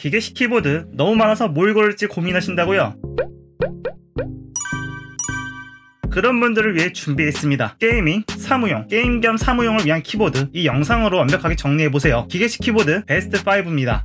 기계식 키보드 너무 많아서 뭘 고를지 고민하신다고요? 그런 분들을 위해 준비했습니다. 게이밍, 사무용, 게임 겸 사무용을 위한 키보드, 이 영상으로 완벽하게 정리해보세요. 기계식 키보드 베스트 5입니다.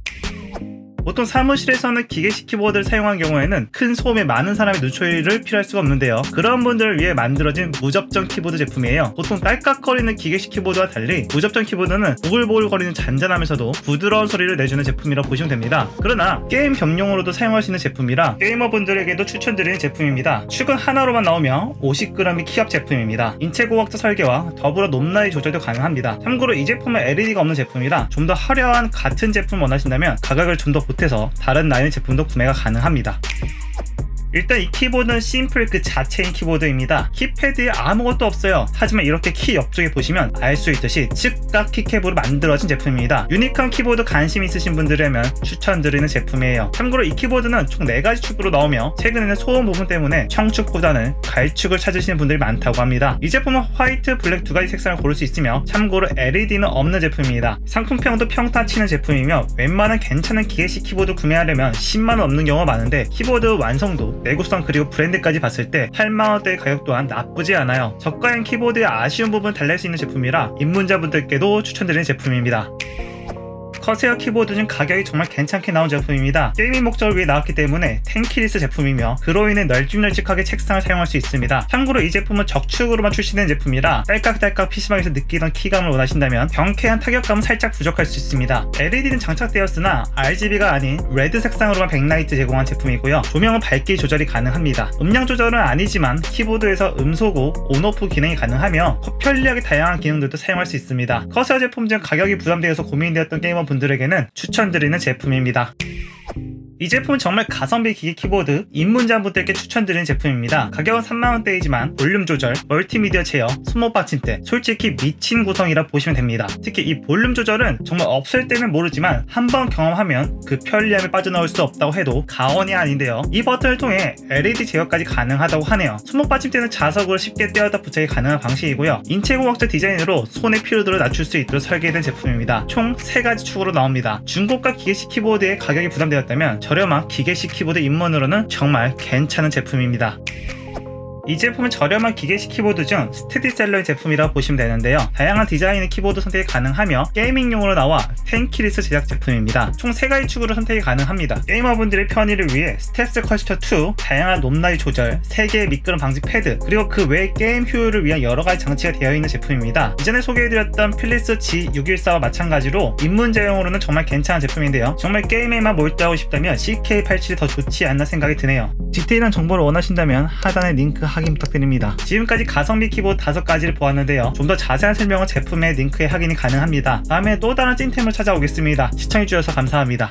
보통 사무실에서는 기계식 키보드를 사용한 경우에는 큰 소음에 많은 사람의 누출을 필요할 수가 없는데요. 그런 분들을 위해 만들어진 무접점 키보드 제품이에요. 보통 딸깍거리는 기계식 키보드와 달리 무접점 키보드는 보글보글거리는 잔잔하면서도 부드러운 소리를 내주는 제품이라고 보시면 됩니다. 그러나 게임 겸용으로도 사용할 수 있는 제품이라 게이머분들에게도 추천드리는 제품입니다. 축은 하나로만 나오며 50g의 키압 제품입니다. 인체고학적 설계와 더불어 높낮이 조절도 가능합니다. 참고로 이 제품은 LED가 없는 제품이라 좀 더 화려한 같은 제품을 원하신다면 가격을 좀 더 보태서 다른 라인의 제품도 구매가 가능합니다. 일단 이 키보드는 심플 그 자체인 키보드입니다. 키패드에 아무것도 없어요. 하지만 이렇게 키 옆쪽에 보시면 알 수 있듯이 즉각 키캡으로 만들어진 제품입니다. 유니크한 키보드 관심 있으신 분들이라면 추천드리는 제품이에요. 참고로 이 키보드는 총 4가지 축으로 나오며 최근에는 소음 부분 때문에 청축보다는 갈축을 찾으시는 분들이 많다고 합니다. 이 제품은 화이트, 블랙 2가지 색상을 고를 수 있으며 참고로 LED는 없는 제품입니다. 상품평도 평타 치는 제품이며 웬만한 괜찮은 기계식 키보드 구매하려면 10만원 넘는 경우가 많은데 키보드 완성도, 내구성 그리고 브랜드까지 봤을 때 8만원대의 가격 또한 나쁘지 않아요. 저가형 키보드의 아쉬운 부분을 달랠 수 있는 제품이라 입문자분들께도 추천드리는 제품입니다. 커세어 키보드는 가격이 정말 괜찮게 나온 제품입니다. 게이밍 목적을 위해 나왔기 때문에 텐키리스 제품이며 그로 인해 널찍널찍하게 책상을 사용할 수 있습니다. 참고로 이 제품은 적축으로만 출시된 제품이라 딸깍딸깍 PC방에서 느끼던 키감을 원하신다면 경쾌한 타격감은 살짝 부족할 수 있습니다. LED는 장착되었으나 RGB가 아닌 레드 색상으로만 백라이트 제공한 제품이고요. 조명은 밝기 조절이 가능합니다. 음량 조절은 아니지만 키보드에서 음소거, 온오프 기능이 가능하며 편리하게 다양한 기능들도 사용할 수 있습니다. 커세어 제품 중 가격이 부담되어서 고민되었던 게이머 분들에게는 추천드리는 제품입니다. 이 제품은 정말 가성비 기계 키보드, 입문자분들께 추천드리는 제품입니다. 가격은 3만원대이지만 볼륨 조절, 멀티미디어 제어, 손목 받침대, 솔직히 미친 구성이라 보시면 됩니다. 특히 이 볼륨 조절은 정말 없을 때는 모르지만 한번 경험하면 그 편리함에 빠져나올 수 없다고 해도 과언이 아닌데요. 이 버튼을 통해 LED 제어까지 가능하다고 하네요. 손목 받침대는 자석으로 쉽게 떼어다 부착이 가능한 방식이고요. 인체공학적 디자인으로 손의 피로도를 낮출 수 있도록 설계된 제품입니다. 총 3가지 축으로 나옵니다. 중고가 기계식 키보드의 가격이 부담되었다면 저렴한 기계식 키보드 입문으로는 정말 괜찮은 제품입니다. 이 제품은 저렴한 기계식 키보드 중 스테디셀러의 제품이라고 보시면 되는데요. 다양한 디자인의 키보드 선택이 가능하며 게이밍용으로 나와 텐키리스 제작 제품입니다. 총 3가지 축으로 선택이 가능합니다. 게이머분들의 편의를 위해 스텝스 컬스터 2, 다양한 높낮이 조절, 3개의 미끄럼 방지 패드, 그리고 그 외 게임 효율을 위한 여러가지 장치가 되어 있는 제품입니다. 이전에 소개해드렸던 필립스 G614와 마찬가지로 입문자용으로는 정말 괜찮은 제품인데요. 정말 게임에만 몰두하고 싶다면 CK87이 더 좋지 않나 생각이 드네요. 디테일한 정보를 원하신다면 하단에 링크 확인 부탁드립니다. 지금까지 가성비 키보드 5가지를 보았는데요. 좀 더 자세한 설명은 제품의 링크에 확인이 가능합니다. 다음에 또 다른 찐템을 찾아오겠습니다. 시청해주셔서 감사합니다.